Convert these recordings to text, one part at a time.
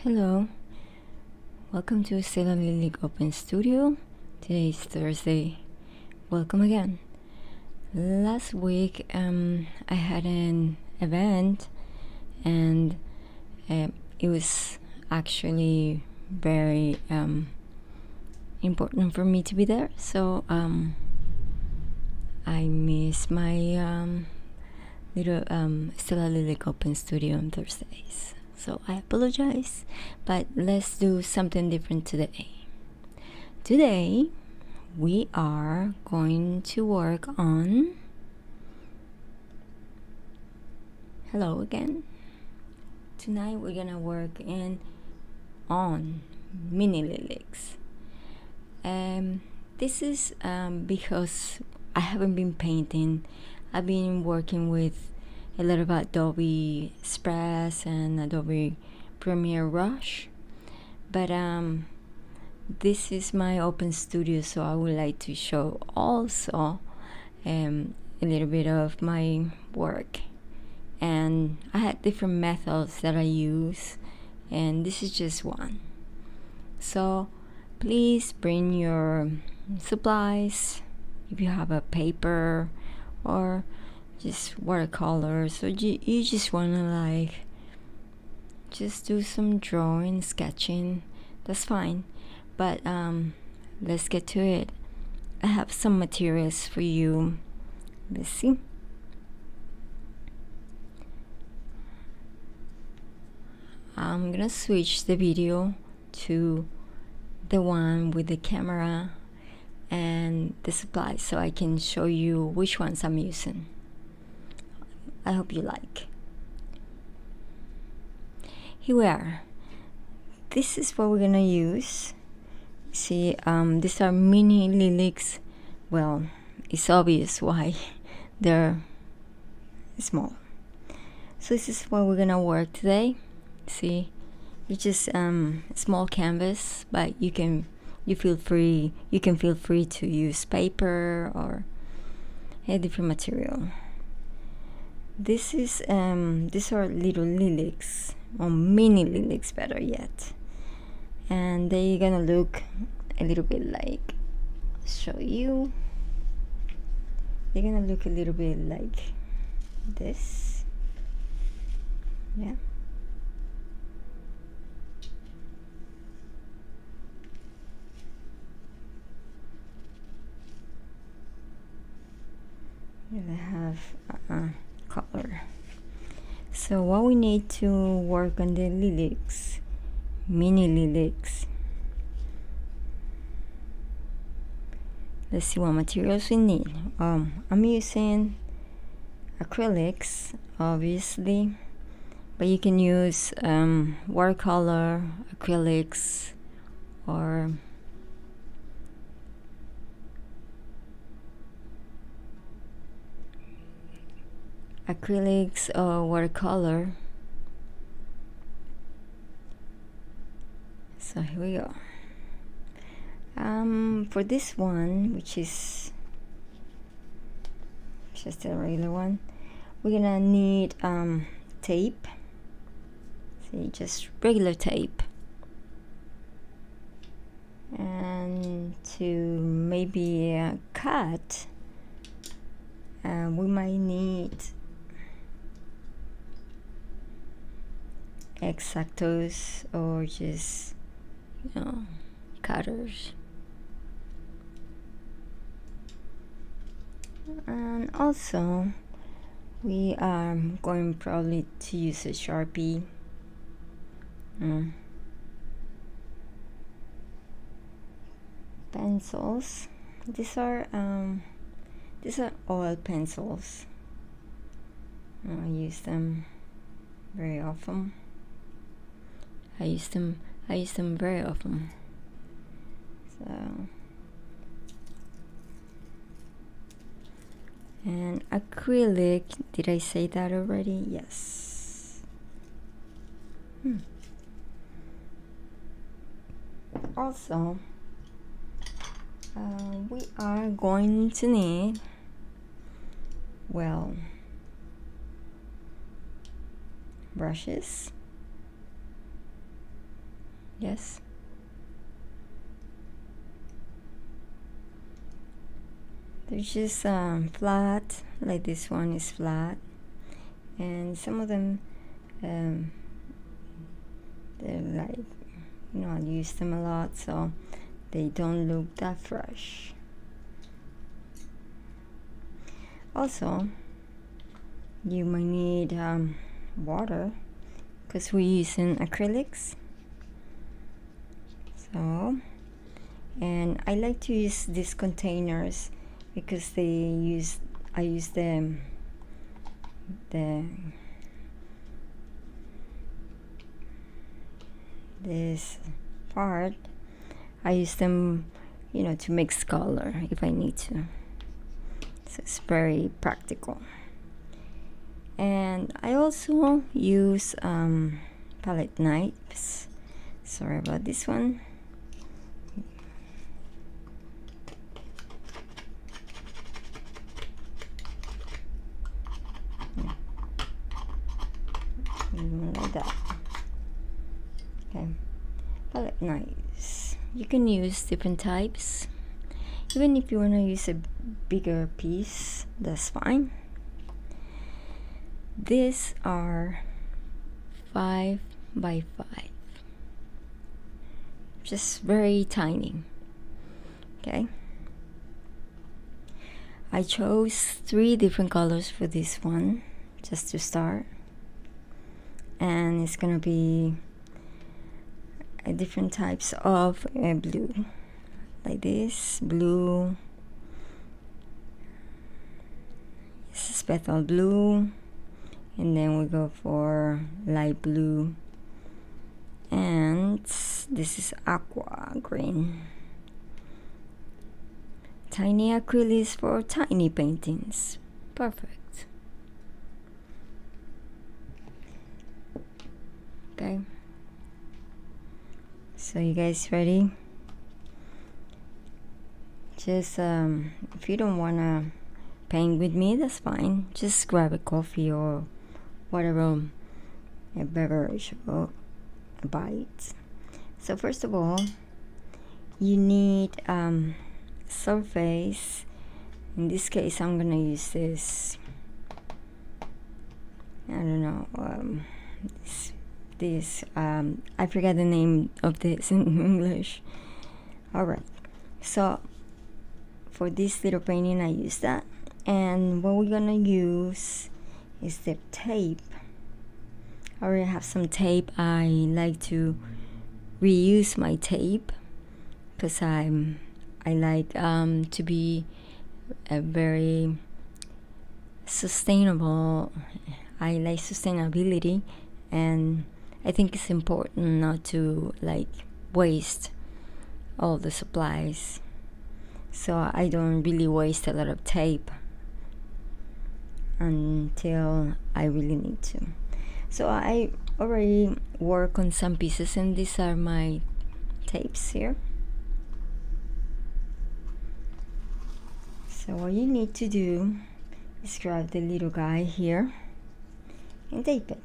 Hello, welcome to Stella Lillig Open Studio. Today is Thursday. Welcome again. Last week I had an event and it was actually very important for me to be there. So I missed my little Stella Lillig Open Studio on Thursdays. So I apologize, but let's do something different today. Today, we are going to work on, hello again. Tonight we're gonna work on mini lilacs. This is because I haven't been painting. I've been working with a lot of Adobe Express and Adobe Premiere Rush, but this is my open studio, so I would like to show also a little bit of my work. And I had different methods that I use, and this is just one. So please bring your supplies. If you have a paper or just watercolors, so you just want to just do some drawing, sketching, that's fine. But let's get to it. I have some materials for you. Let's see. I'm gonna switch the video to the one with the camera and the supplies so I can show you which ones I'm using. I hope you like. Here we are. This is what we're gonna use. See, these are mini lilacs. Well, it's obvious why they're small. So this is what we're gonna work today. See, it's just small canvas, but you can feel free to use paper or a different material. This is these are little lilacs, or mini lilacs better yet, and they're gonna look a little bit like, show you, they're gonna look a little bit like this. Yeah. I have color. So what we need to work on the lilacs, mini lilacs. Let's see what materials we need. I'm using acrylics, obviously, but you can use watercolor, acrylics, or watercolor. So here we go. For this one, which is just a regular one, we're gonna need tape. See, just regular tape, and to maybe cut, we might need X-Actos or just, cutters. And also we are going probably to use a Sharpie. Pencils. These are oil pencils. I use them very often. I use them very often. So, and acrylic, did I say that already? Yes. Also, we are going to need, well, brushes, Yes. They're just flat, like this one is flat, and some of them they're like, I use them a lot, so they don't look that fresh. Also, you might need water because we're using acrylics. So, and I like to use these containers because I use this part, I use them, to mix color if I need to. So it's very practical. And I also use palette knives. Sorry about this one. Like that. Okay, palette knives. You can use different types. Even if you want to use a bigger piece, that's fine. These are 5 by 5, just very tiny. Okay, I chose 3 different colors for this one just to start, and it's gonna be different types of blue, like this blue, this is petal blue, and then we go for light blue, and this is aqua green. Tiny acrylics for tiny paintings. Perfect. Okay, so you guys ready? Just if you don't wanna paint with me, that's fine. Just grab a coffee or whatever, a beverage or a bite. So first of all, you need surface. In this case, I'm gonna use this. I don't know. This I forget the name of this in English. All right. So for this little painting, I use that. And what we're gonna use is the tape. I already have some tape. I like to reuse my tape because I like to be a very sustainable. I like sustainability, and I think it's important not to like waste all the supplies. So I don't really waste a lot of tape until I really need to. So I already work on some pieces, and these are my tapes here. So what you need to do is grab the little guy here and tape it.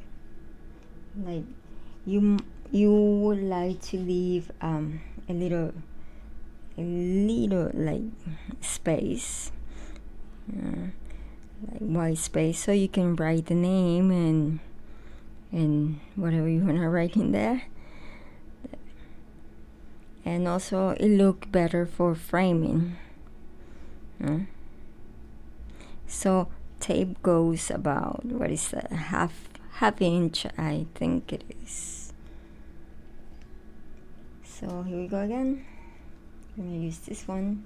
Like you would like to leave a little like space, like white space, so you can write the name and whatever you want to write in there. And also it look better for framing. So tape goes about, what is that, half inch, I think it is. So here we go again. I'm gonna use this one.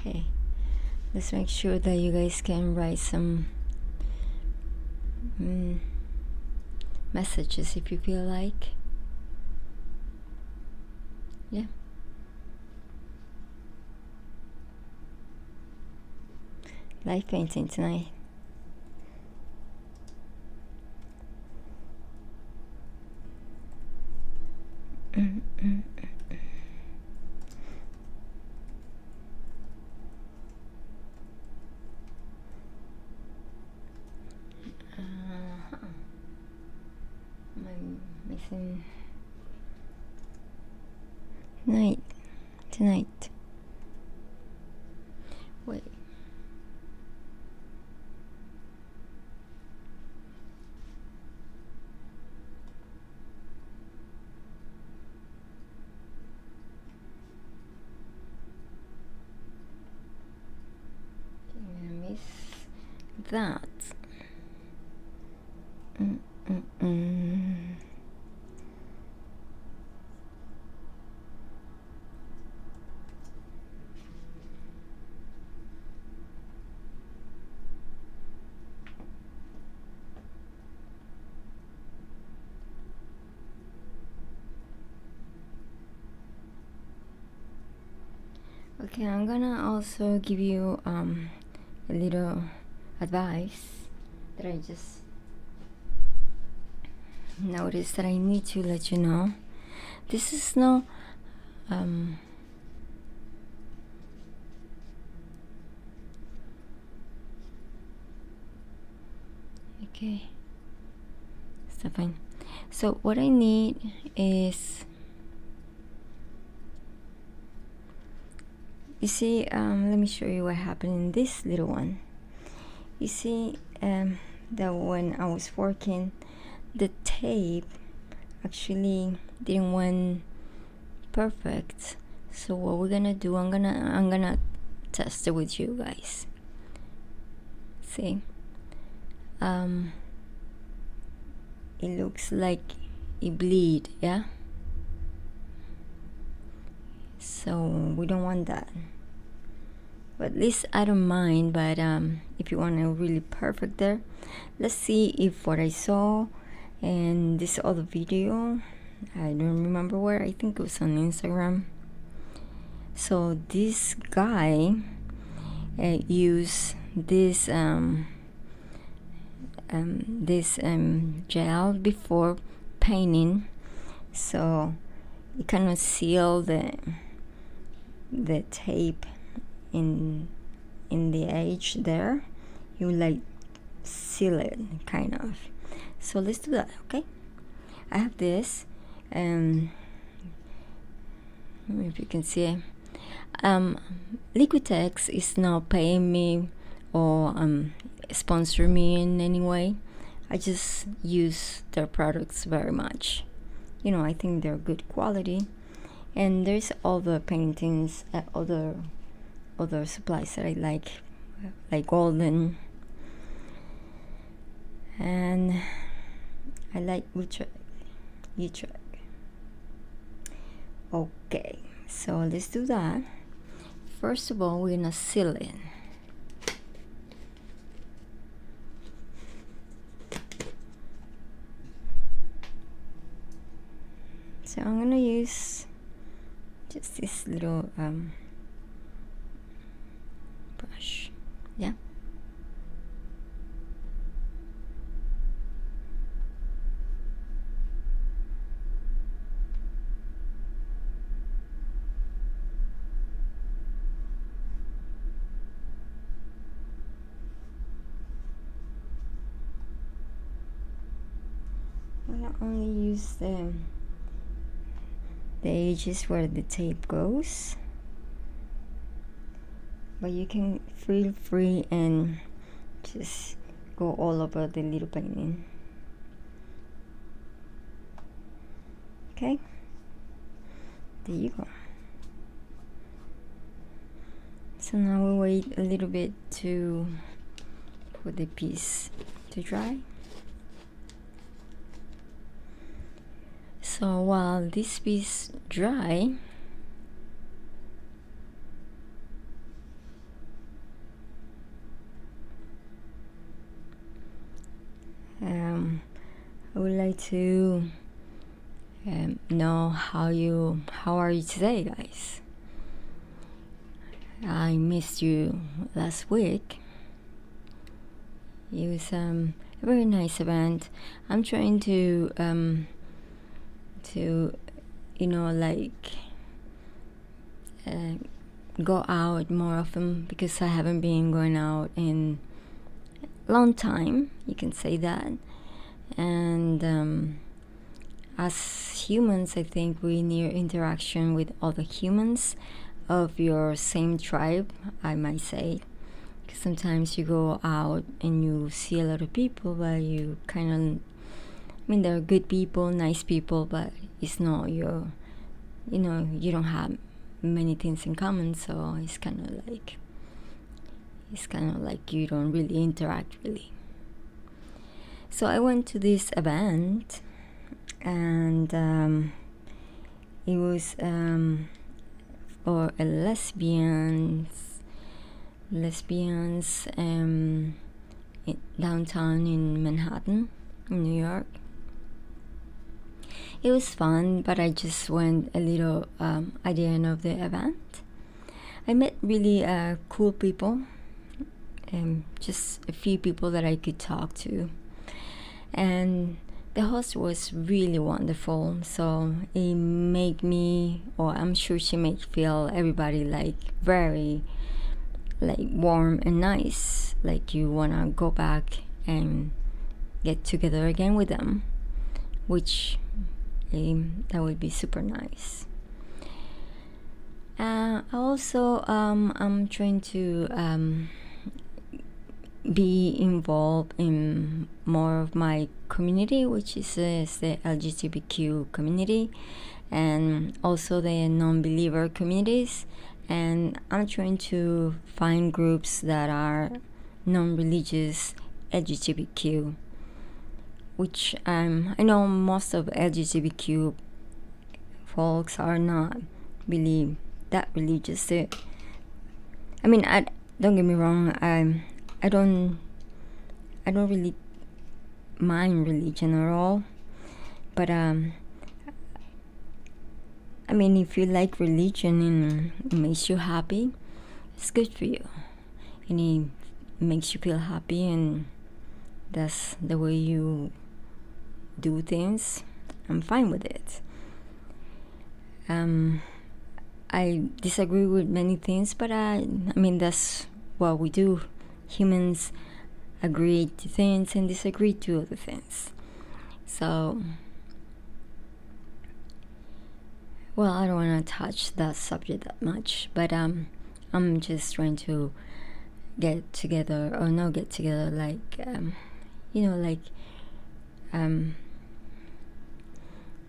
Okay, let's make sure that you guys can write some messages if you feel like. Yeah. Light painting tonight. Am I missing? Tonight. Wait. I'm gonna miss that. Okay, I'm gonna also give you a little advice that I just noticed that I need to let you know. This is no okay, it's fine. So what I need is, you see, let me show you what happened in this little one. You see that when I was working, the tape actually didn't went perfect. So what we're gonna do, I'm gonna test it with you guys. See, it looks like it bleed, yeah? So we don't want that. But at least I don't mind, but if you want a really perfect there, let's see if what I saw in this other video, I don't remember where, I think it was on Instagram. So this guy used this gel before painting, so it kind of sealed the tape in the edge there. You like seal it kind of. So let's do that. Okay, I have this, if you can see it. Liquitex is not paying me or sponsor me in any way. I just use their products very much. You know, I think they're good quality, and there's other paintings, other supplies that I like golden, and I like Utrecht. Okay, so let's do that. First of all, we're gonna seal it. So I'm gonna use just this little brush, yeah. I'm gonna only use the edges where the tape goes, but you can feel free and just go all over the little painting. Okay, there you go. So now we wait a little bit for the piece to dry. So while this piece dry, would like to know how are you today, guys. I missed you last week. It was a very nice event. I'm trying to go out more often, because I haven't been going out in a long time, you can say that. And as humans, I think we need interaction with other humans of your same tribe, I might say. Because sometimes you go out and you see a lot of people, but you kind of, they're good people, nice people, but it's not your, you don't have many things in common, so it's kind of like you don't really interact really. So I went to this event, and it was for a lesbians downtown in Manhattan, in New York. It was fun, but I just went a little at the end of the event. I met really cool people, just a few people that I could talk to. And the host was really wonderful, so it made me, or I'm sure she made feel everybody very warm and nice, like you wanna go back and get together again with them, which that would be super nice. Also, I'm trying to be involved in more of my community, which is the LGBTQ community, and also the non-believer communities. And I'm trying to find groups that are non-religious LGBTQ, which I know most of LGBTQ folks are not really that religious. Don't get me wrong, I don't really mind religion at all, but if you like religion and it makes you happy, it's good for you, and it makes you feel happy, and that's the way you do things, I'm fine with it. I disagree with many things, but that's what we do. Humans agree to things and disagree to other things. So, well, I don't want to touch that subject that much, but I'm just trying to get together, or not get together,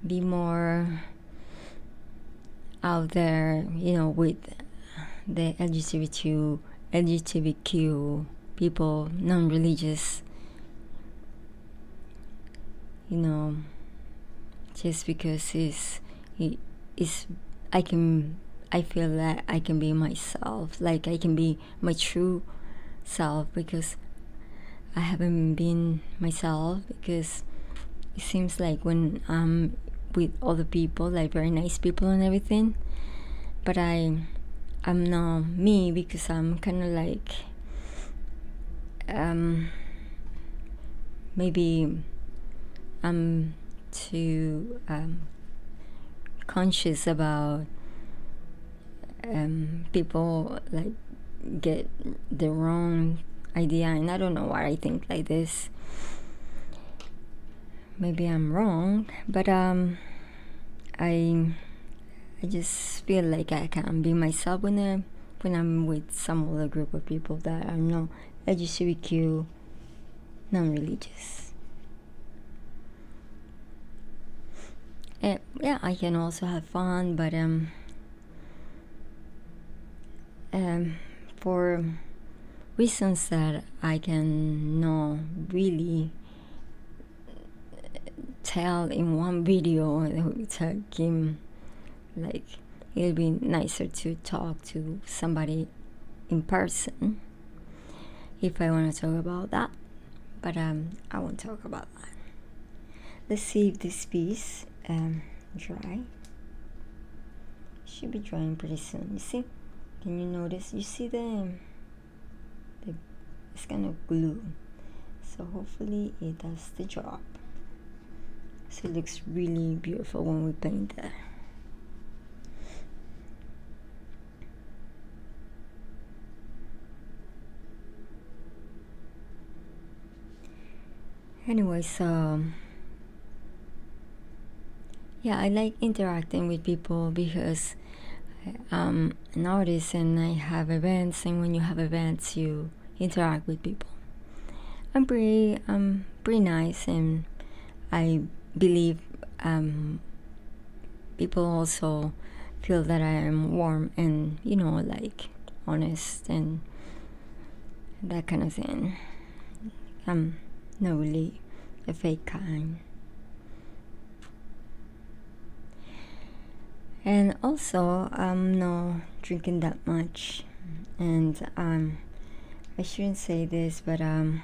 be more out there, with the LGBTQ people, non-religious, just because I feel that I can be myself, I can be my true self, because I haven't been myself, because it seems like when I'm with other people, very nice people and everything, but I'm not me, because I'm kind of maybe I'm too conscious about people get the wrong idea, and I don't know why I think like this. Maybe I'm wrong, but I just feel like I can be myself when I'm with some other group of people that are not LGBTQ, non-religious. Yeah, I can also have fun, but for reasons that I can not really tell in one video, it'll be nicer to talk to somebody in person if I want to talk about that, but I won't talk about that. Let's see if this piece dry. Should be drying pretty soon. You see? Can you notice? You see the it's kind of glue. So hopefully it does the job. So it looks really beautiful when we paint that. Anyway, so yeah, I like interacting with people because I'm an artist and I have events, and when you have events you interact with people. I'm pretty nice, and I believe people also feel that I am warm and, you know, like honest and that kind of thing. I'm not really a fake kind. And also I'm not drinking that much, and I shouldn't say this, but I'm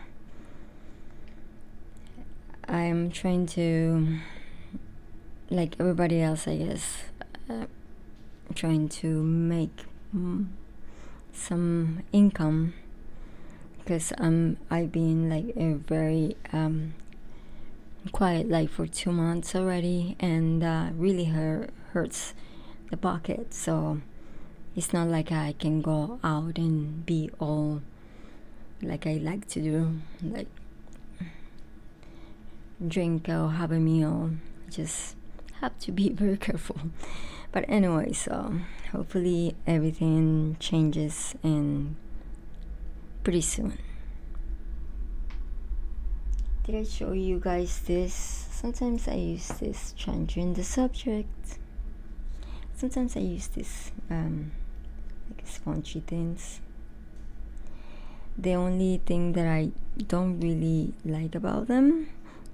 trying to, like everybody else I guess, trying to make some income, because I've been like a very quiet life for 2 months already, and really hurts the pocket. So it's not like I can go out and be all like I like to do, like drink or have a meal. Just have to be very careful. But anyway, so hopefully everything changes and pretty soon. Did I show you guys this? Sometimes I use this changing the subject. Sometimes I use this like spongy things. The only thing that I don't really like about them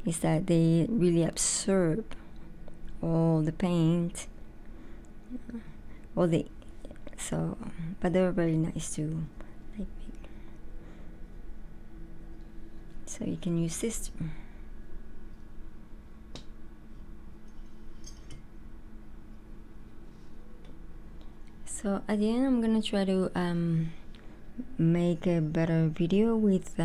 is that they really absorb all the paint, but they're very nice too. So you can use this too. So at the end I'm gonna try to make a better video with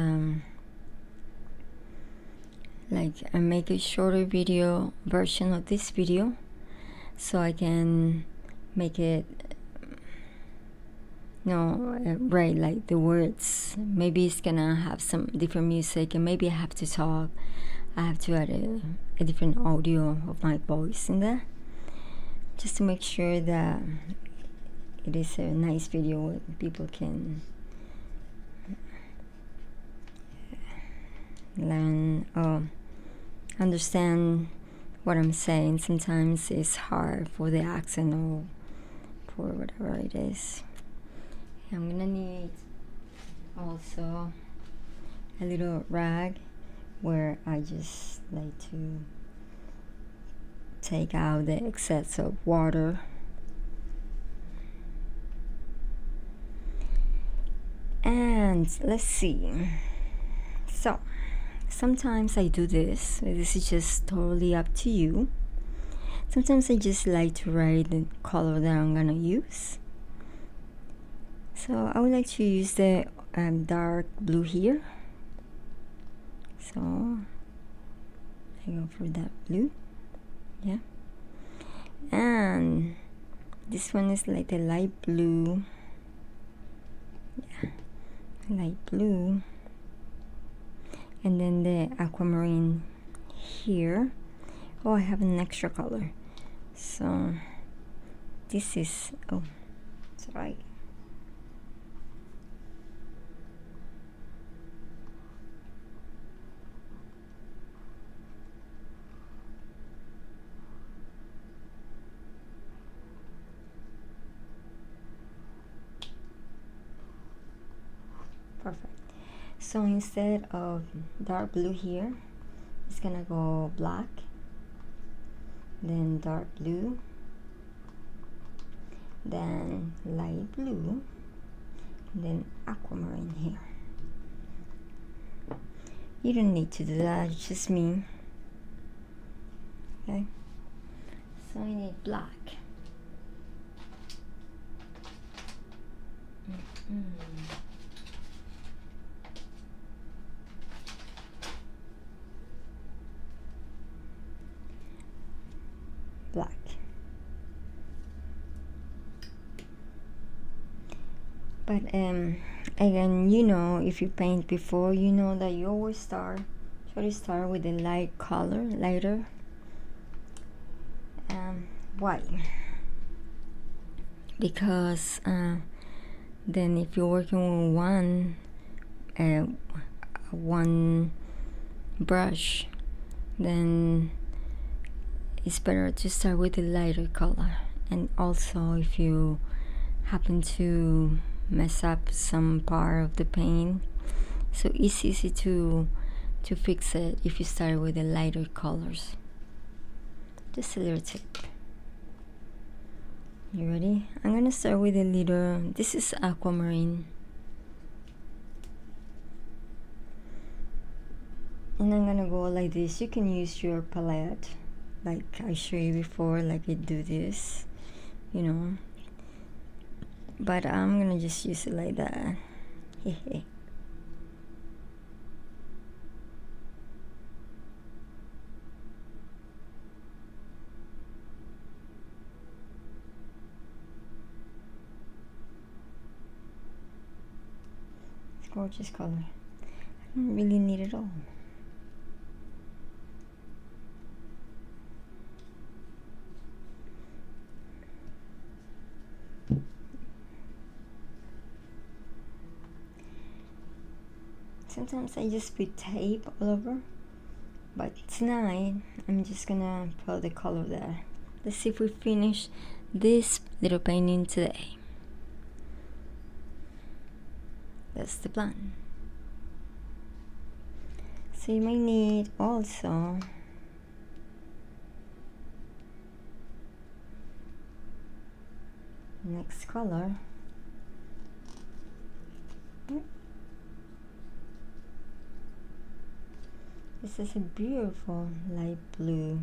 make a shorter video version of this video, so I can make it write like the words. Maybe it's gonna have some different music, and maybe I have to talk. I have to add a different audio of my voice in there, just to make sure that it is a nice video where people can learn or understand what I'm saying. Sometimes it's hard for the accent or for whatever it is. I'm gonna need also a little rag where I just like to take out the excess of water. And let's see. So sometimes I do this. This is just totally up to you. Sometimes I just like to write the color that I'm gonna use. So I would like to use the dark blue here. So I go for that blue. Yeah. And this one is like the light blue. Yeah. Light blue. And then the aquamarine here. Oh, I have an extra color. So this is, oh, it's right. Perfect. So instead of dark blue here, it's gonna go black, then dark blue, then light blue, then aquamarine here. You don't need to do that, it's just me. Okay, so I need black. Black. But again, you know, if you paint before, you know that you always try to start with a light color, lighter white, because then if you're working with one brush, then it's better to start with a lighter color. And also, if you happen to mess up some part of the paint, so it's easy to fix it if you start with the lighter colors. Just a little tip. You ready? I'm gonna start with a little, this is aquamarine, and I'm gonna go like this. You can use your palette like I showed you before, like I do this, you know, but I'm gonna just use it like that. It's gorgeous color. I don't really need it all. Sometimes I just put tape all over, but tonight I'm just gonna put the color there. Let's see if we finish this little painting today. That's the plan. So you might need also next color. This is a beautiful light blue.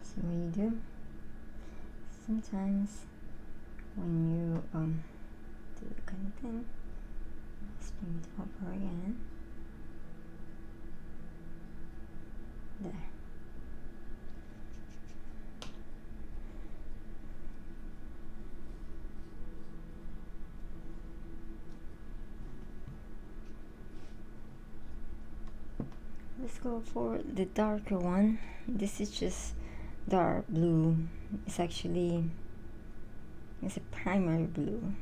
See what you do? Sometimes when you do the kind of thing, spin it over again. There. Let's go for the darker one. This is just dark blue. It's actually, it's a primary blue.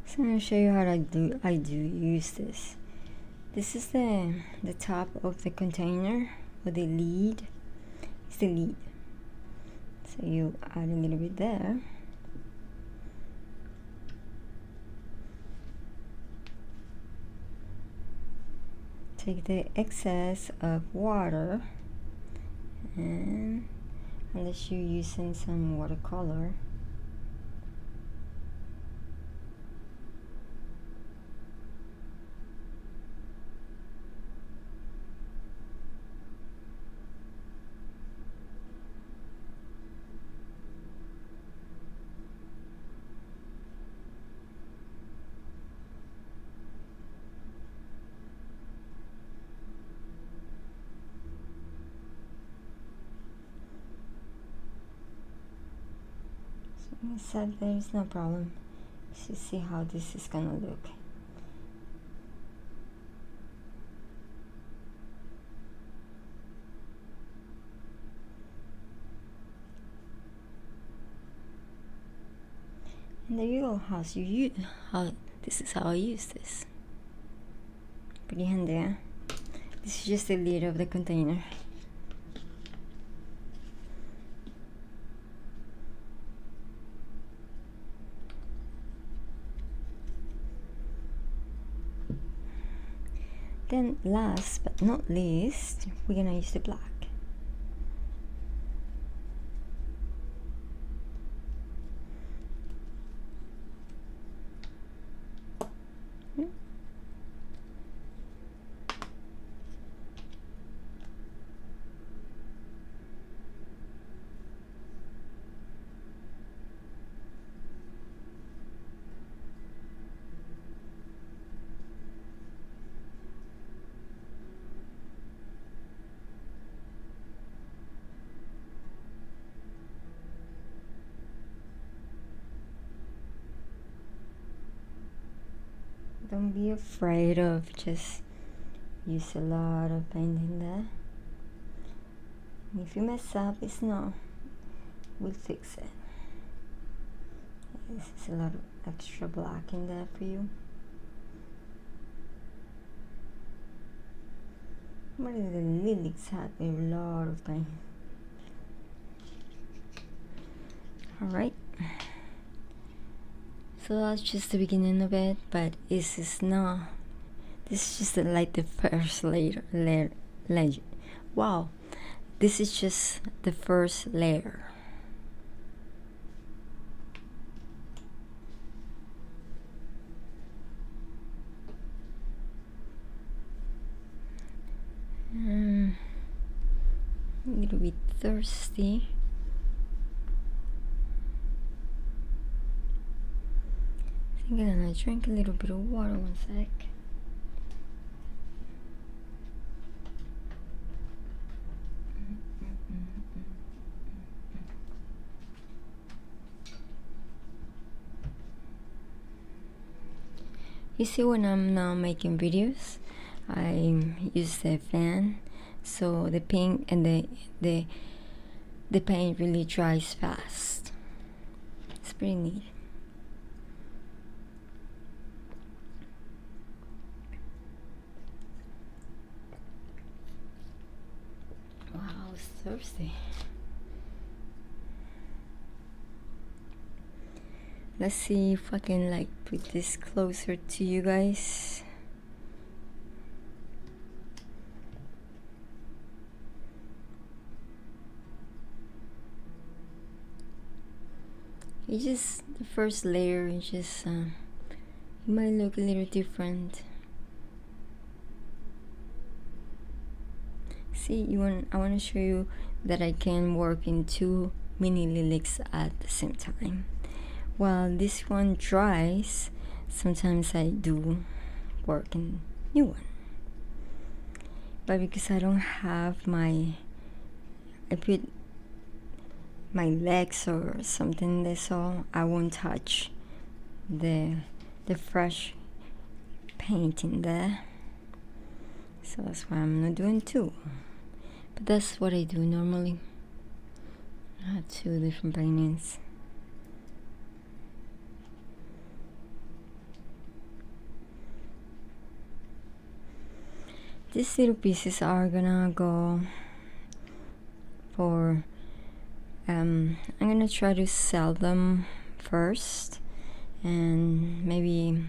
So I'm going to show you how I do use this. This is the top of the container, or the lid. It's the lid. So you add a little bit there. Take the excess of water, and unless you're using some watercolor, so there is no problem. You see how this is gonna look. there you go. This is how I use this. Pretty handy, eh? This is just the lid of the container. Then last but not least, we're gonna use the black. Don't be afraid of just use a lot of painting there. If you mess up, it's not. We'll fix it. This is a lot of extra black in there for you. What is the Lillig's had a lot of time. Alright. So that's just the beginning of it, but this is just like the first layer. Wow, this is just the first layer. A little bit thirsty. I think I'm gonna drink a little bit of water. One sec. You see, when I'm now making videos, I use the fan, so the pink and the paint really dries fast. It's pretty neat. Wow, it's thirsty. Let's see if I can like put this closer to you guys. It's just the first layer is just it might look a little different. See, I want to show you that I can work in 2 mini Lilligs at the same time. While this one dries, sometimes I do work in new one. But because I don't have I put my legs or something there, so I won't touch the fresh paint in there. So that's why I'm not doing 2. But that's what I do normally. I have 2 different paintings. These little pieces are gonna go for I'm gonna try to sell them first and maybe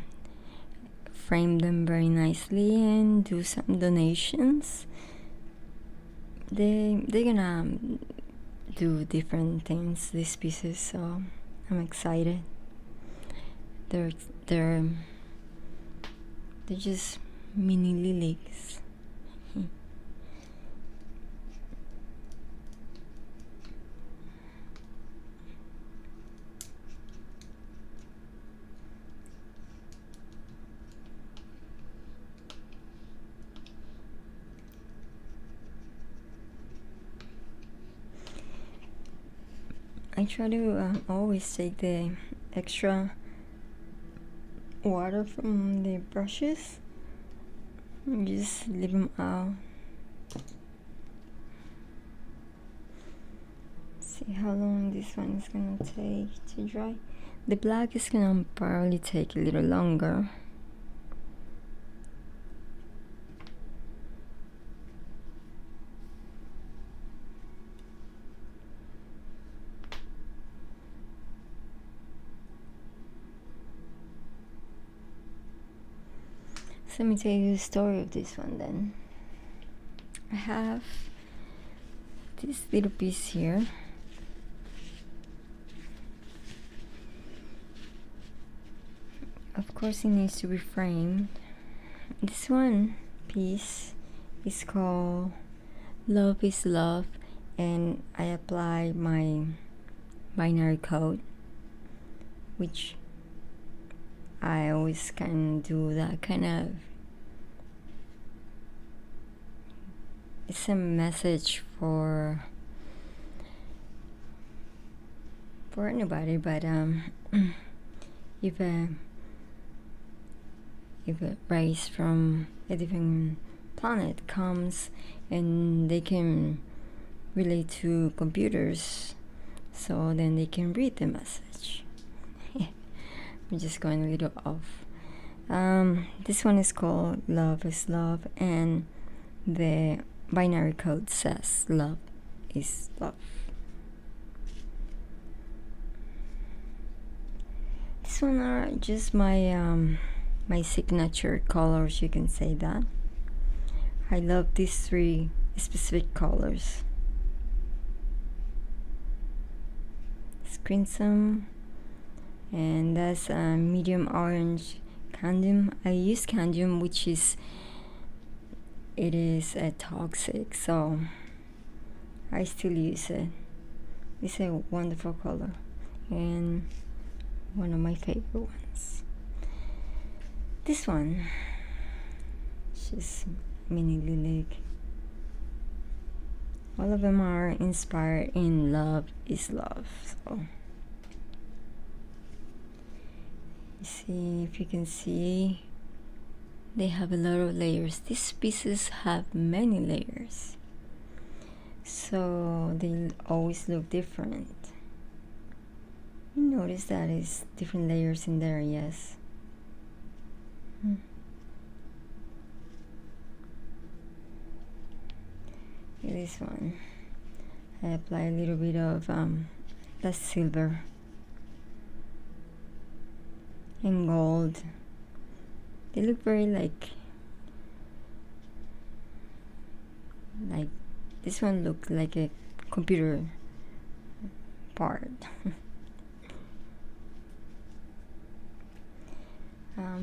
frame them very nicely and do some donations. They're gonna do different things, these pieces, so I'm excited. They're just mini Lilligs. I try to always take the extra water from the brushes and just leave them out. See how long this one is gonna take to dry. The black is gonna probably take a little longer. So let me tell you the story of this one then. I have this little piece here. Of course it needs to be framed. This one piece is called Love is Love, and I apply my binary code, which I always can do that kind of, it's a message for anybody, but if a race from a different planet comes and they can relate to computers, so then they can read the message. I'm just going a little off. This one is called Love is Love, and the binary code says love is love. This one are just my my signature colors, you can say that. I love these 3 specific colors. It's crimson, and that's a medium orange cadmium. I use cadmium, which is a toxic, so I still use it. It's a wonderful color and one of my favorite ones. This one, she's Mini Lillig. All of them are inspired in Love is Love. So you see, if you can see, they have a lot of layers. These pieces have many layers, so they always look different. You notice that it's different layers in there, yes. This one, I apply a little bit of that silver and gold. They look very like this one looked like a computer part.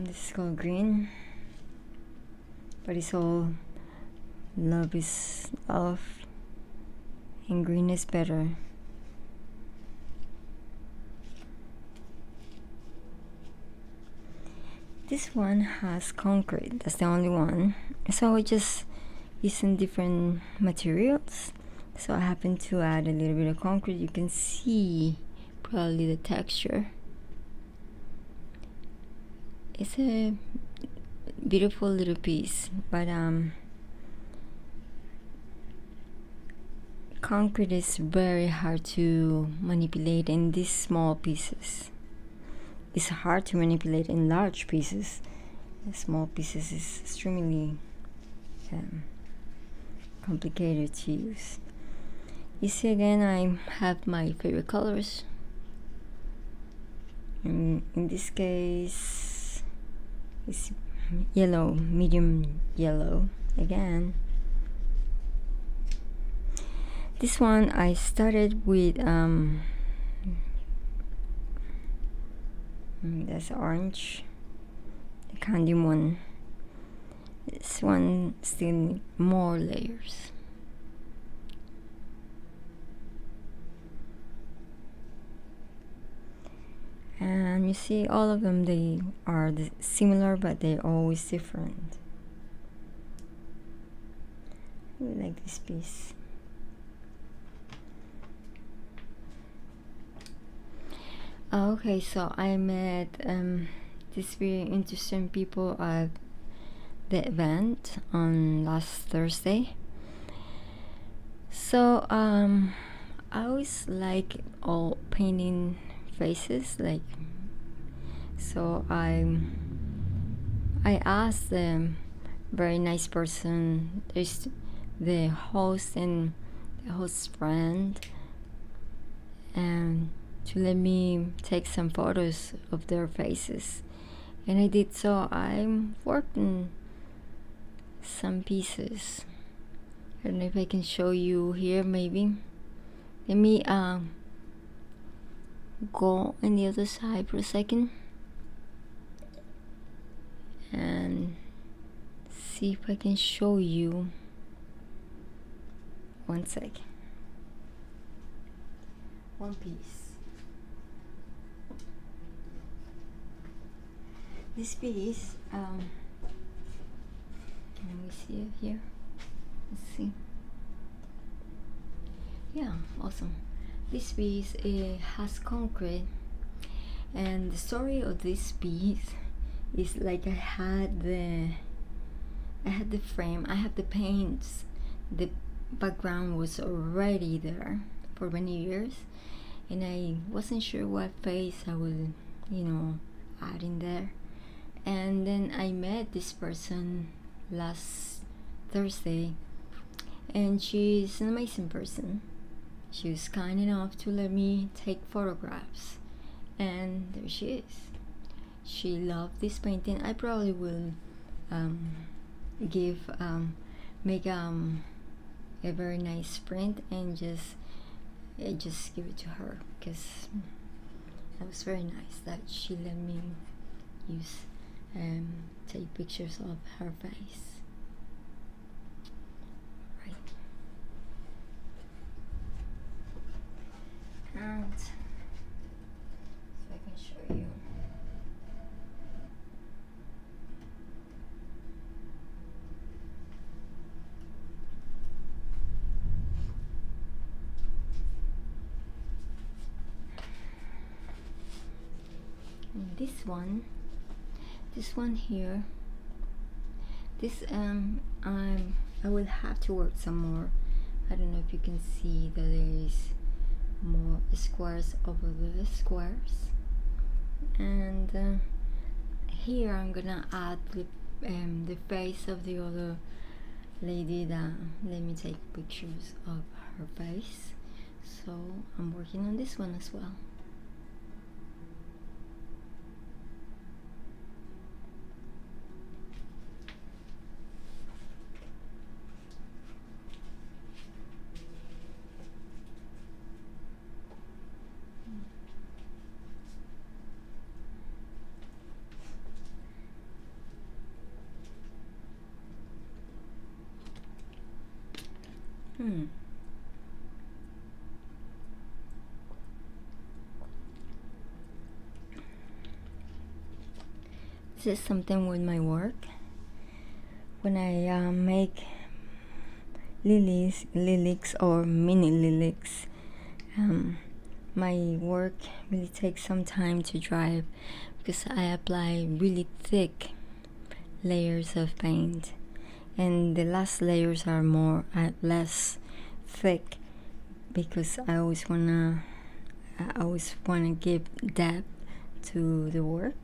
This is called green, but it's all love is love, and green is better. This one has concrete, that's the only one, so I just using different materials. So I happen to add a little bit of concrete. You can see probably the texture. It's a beautiful little piece, but concrete is very hard to manipulate in these small pieces. It's hard to manipulate in large pieces. The small pieces is extremely complicated to use. You see, again, I have my favorite colors. In this case, it's yellow, medium yellow again. This one I started with that's orange, the cadmium one. This one still need more layers. And you see, all of them, they are similar, but they're always different. I really like this piece. Okay, so I met these very interesting people at the event on last Thursday. So I always like all painting faces, like, so I asked the very nice person, there's the host and the host's friend, and to let me take some photos of their faces, and I did so. I worked on some pieces. I don't know if I can show you here, maybe. Let me go on the other side for a second and see if I can show you. One sec. One piece. This piece, can we see it here? Let's see. Yeah, awesome. This piece, it has concrete, and the story of this piece is like I had the frame, I had the paints, the background was already there for many years, and I wasn't sure what face I would, add in there. And then I met this person last Thursday, and she's an amazing person. She was kind enough to let me take photographs, and there she is. She loved this painting. I probably will make a very nice print and just give it to her, because it was very nice that she let me take pictures of her face. Right. And so I can show you. And this one here, this I will have to work some more. I don't know if you can see that there is more squares over the squares, and here I'm gonna add the face of the other lady that let me take pictures of her face. So I'm working on this one as well. This is something with my work. When I make lilies or mini lilies, my work really takes some time to dry because I apply really thick layers of paint, and the last layers are less thick, because I always wanna give depth to the work.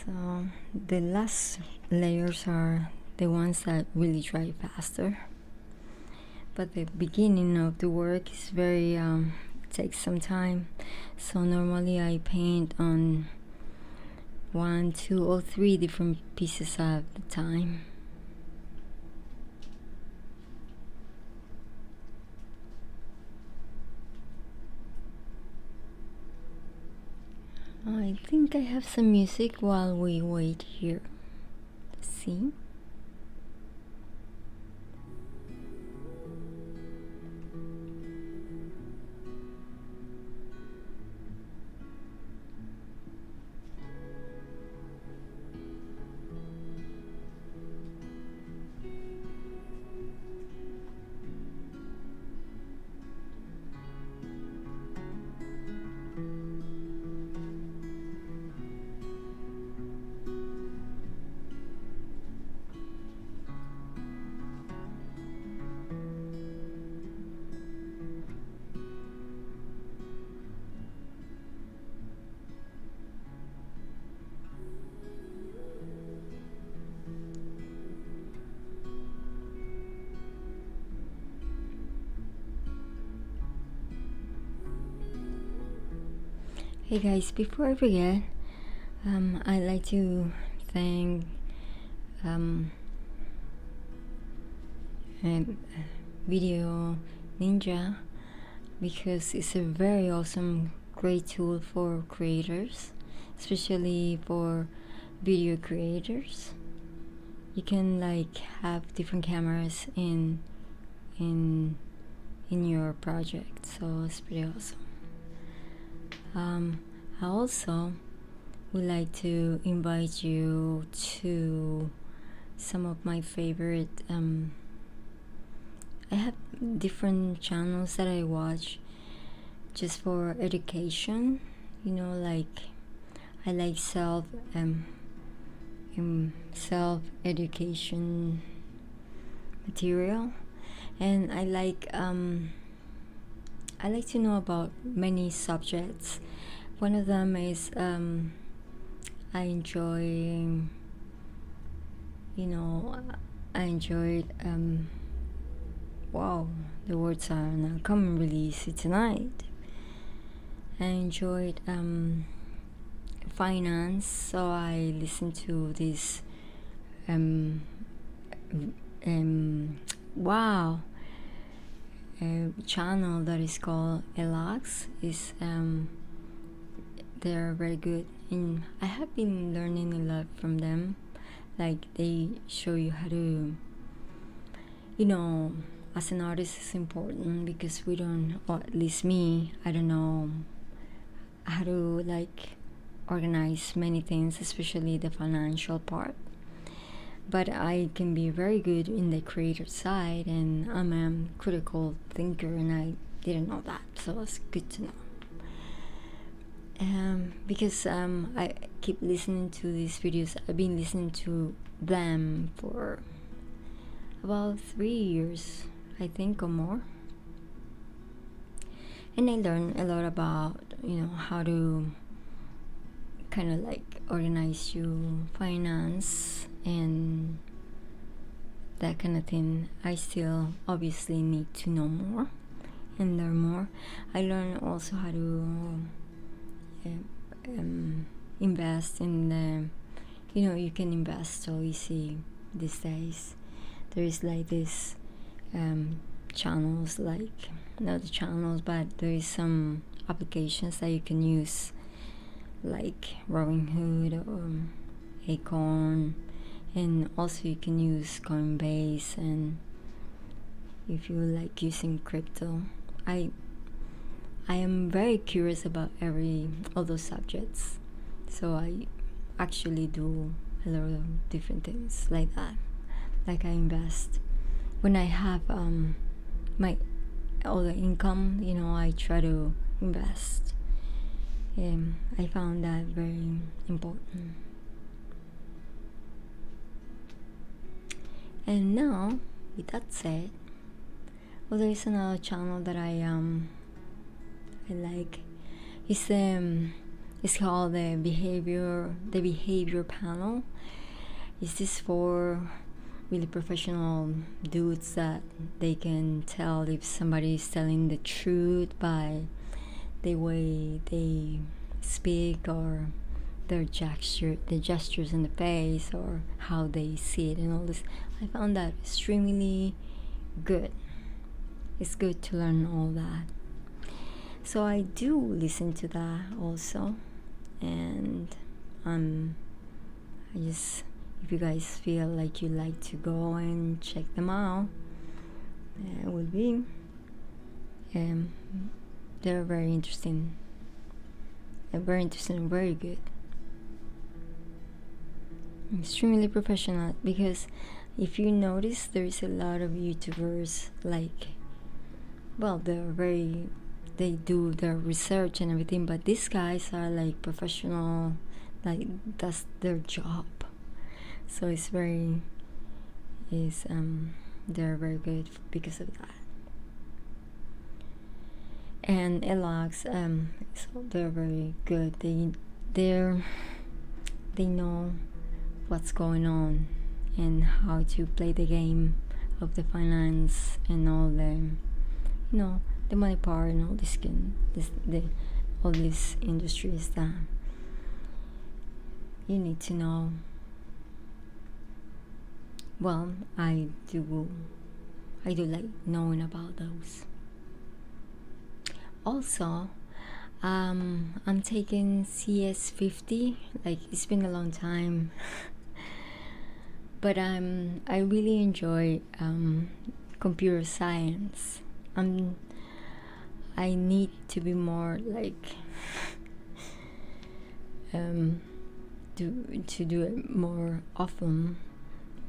So the last layers are the ones that really dry faster, but the beginning of the work is very takes some time. So normally I paint on 1, 2, or 3 different pieces at a time. I think I have some music while we wait here. See? Hey guys, before I forget, I'd like to thank um, Video Ninja, because it's a very awesome, great tool for creators, especially for video creators. You can like have different cameras in your project, so it's pretty awesome. I also would like to invite you to some of my favorite I have different channels that I watch just for education, like I like self education material, and I like to know about many subjects. One of them is I enjoy I enjoyed wow, the words are not coming really easy tonight. I enjoyed finance, so I listened to this wow channel that is called Elax. Is they're very good, and I have been learning a lot from them. Like they show you how to, as an artist, it's important because we don't, or at least me, I don't know how to like organize many things, especially the financial part. But I can be very good in the creator side, and I'm a critical thinker, and I didn't know that, so it's good to know. Because I keep listening to these videos. I've been listening to them for about 3 years, I think, or more, and I learned a lot about how to kind of like organize your finance and that kind of thing. I still obviously need to know more and learn more. I learned also how to invest in the you can invest so easy these days. There is like this channels, like not the channels, but there is some applications that you can use, like Robinhood or Acorn, and also you can use Coinbase. And if you like using crypto, I am very curious about all those subjects, so I actually do a lot of different things like that. Like I invest when I have my all the income, I try to invest. I found that very important. And now, with that said, well, there is another channel that I like. It's called the behavior panel. Is this for really professional dudes that they can tell if somebody is telling the truth by the way they speak, or the gestures in the face, or how they see it, and all this. I found that extremely good. It's good to learn all that. So I do listen to that also, and I just, if you guys feel like you like to go and check them out, it will be. They're very interesting. Very interesting and very good. Extremely professional, because if you notice, there is a lot of YouTubers like, well, they do their research and everything, but these guys are like professional, like that's their job. So they're very good because of that. And Elax, so they're very good. They know what's going on and how to play the game of the finance and all the the money part and all this all these industries that you need to know. Well, I do like knowing about those. Also, I'm taking CS50. Like, it's been a long time, but I really enjoy computer science. I need to be more like to do it more often,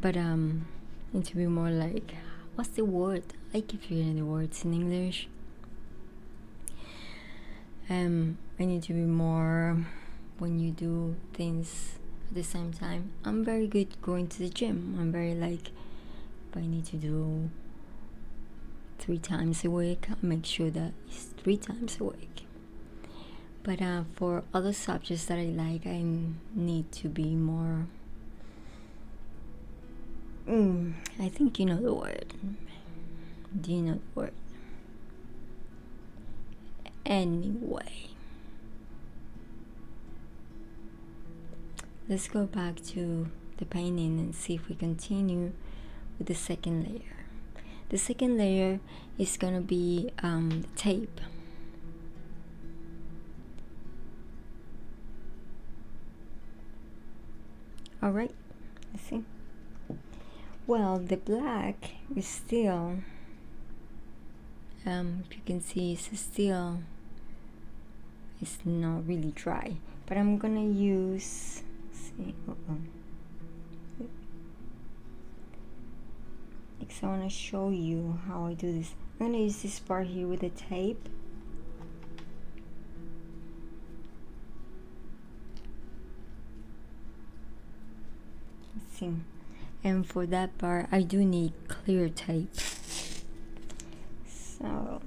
but need to be more like, what's the word? I keep forgetting the words in English. I need to be more when you do things at the same time. I'm very good going to the gym. I'm very like, if I need to do 3 times a week, I'll make sure that it's 3 times a week. But for other subjects that I like, I need to be more, I think you know the word. Do you know the word? Anyway, let's go back to the painting and see if we continue with the second layer. The second layer is gonna be the tape. All right, let's see. Well, the black is still, if you can see, it's not really dry, but I'm gonna use, because I want to show you how I do this. I'm gonna use this part here with the tape. Let's see. And for that part, I do need clear tape. So,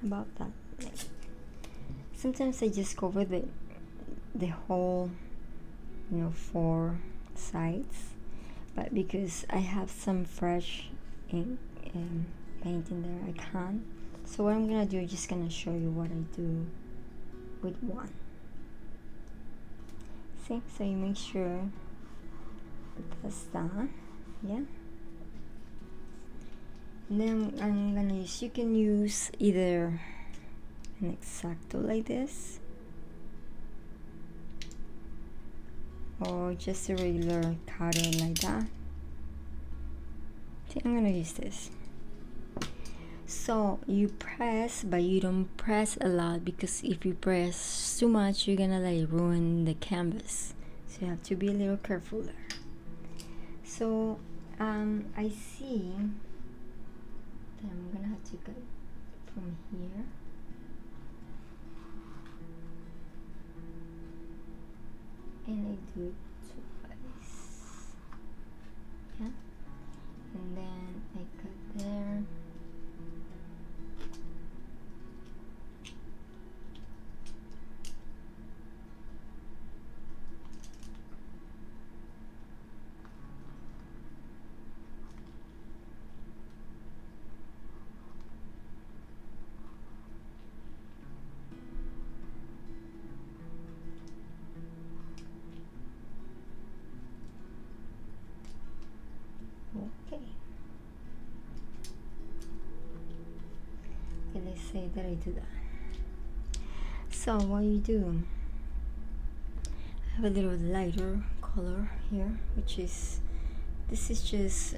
about that. Sometimes I just cover the whole, 4 sides, but because I have some fresh ink and painting there, I can't. So what I'm gonna do is just gonna show you what I do with one. See, so you make sure that's done, yeah. And then I'm gonna use, you can use either an X-Acto like this, or just a regular cutter like that. See, I'm gonna use this. So you press, but you don't press a lot, because if you press too much, you're gonna like ruin the canvas. So you have to be a little careful there. So I see that I'm gonna have to go from here. And I do it twice, yeah, and then I cut there. Okay, let's say that I do that. So what you do, I have a little lighter color here, which is, this is just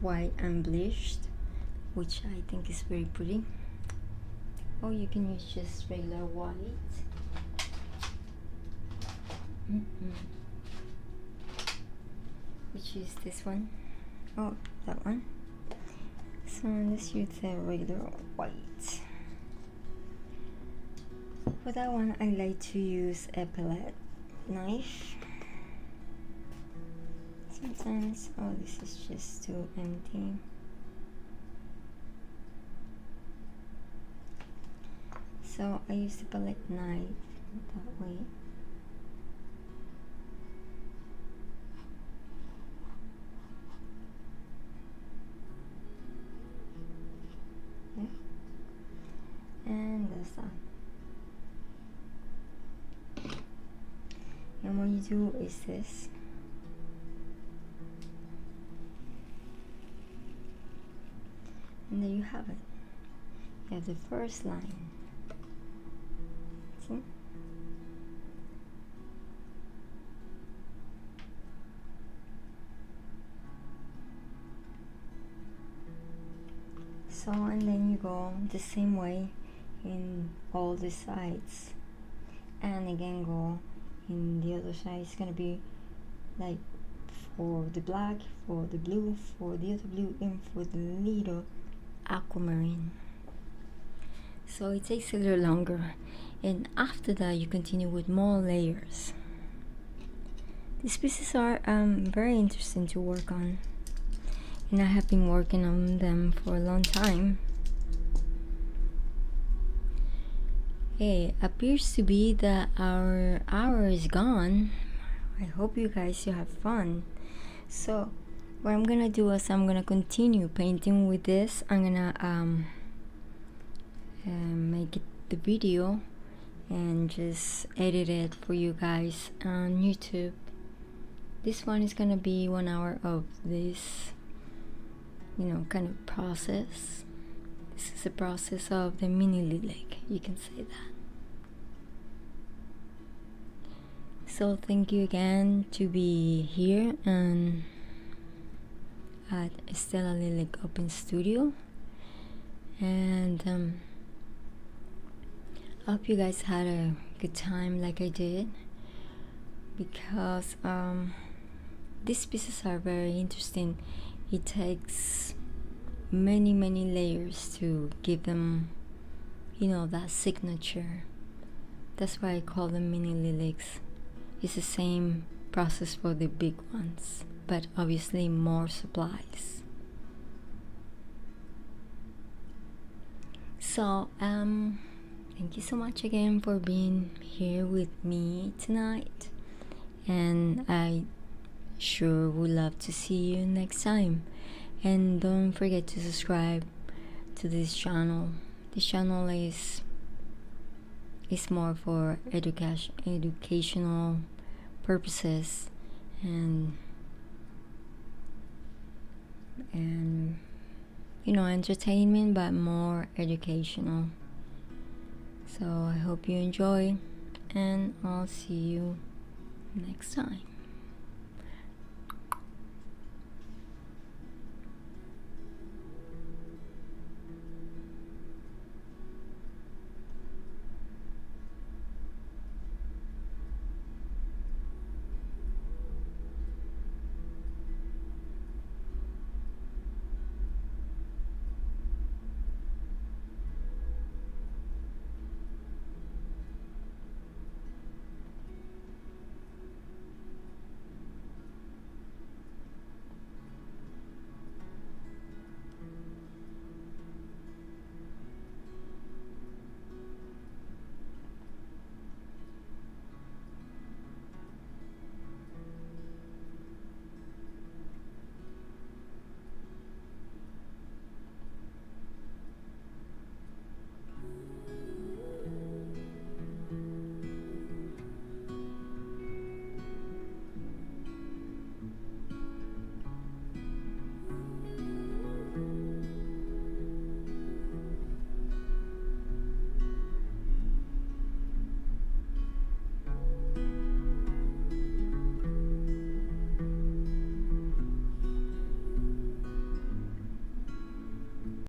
white and bleached, which I think is very pretty. Or you can use just regular white. Which is this one. Oh, that one. So let's use the regular white. For that one, I like to use a palette knife. Sometimes, oh, this is just too empty. So I use the palette knife that way. you do is this. And there you have it. You have the first line. See? So, and then you go the same way in all the sides, and again go in the other side. It's gonna be like for the black, for the blue, for the other blue, and for the little aquamarine. So it takes a little longer, and after that you continue with more layers. These pieces are very interesting to work on, and I have been working on them for a long time. Hey, appears to be that our hour is gone. I hope you guys have fun. So what I'm gonna do is I'm gonna continue painting with this. I'm gonna make it the video and just edit it for you guys on YouTube. This one is gonna be 1 hour of this, kind of process. This is the process of the mini Lillig, you can say that. So thank you again to be here and at Stella Lillig Open Studio, and I hope you guys had a good time like I did, because these pieces are very interesting. It takes many layers to give them, that signature. That's why I call them mini Lilligs. It's the same process for the big ones, but obviously more supplies. So thank you so much again for being here with me tonight, and I sure would love to see you next time. And don't forget to subscribe to this channel. This channel is more for educational purposes and entertainment, but more educational. So I hope you enjoy, and I'll see you next time.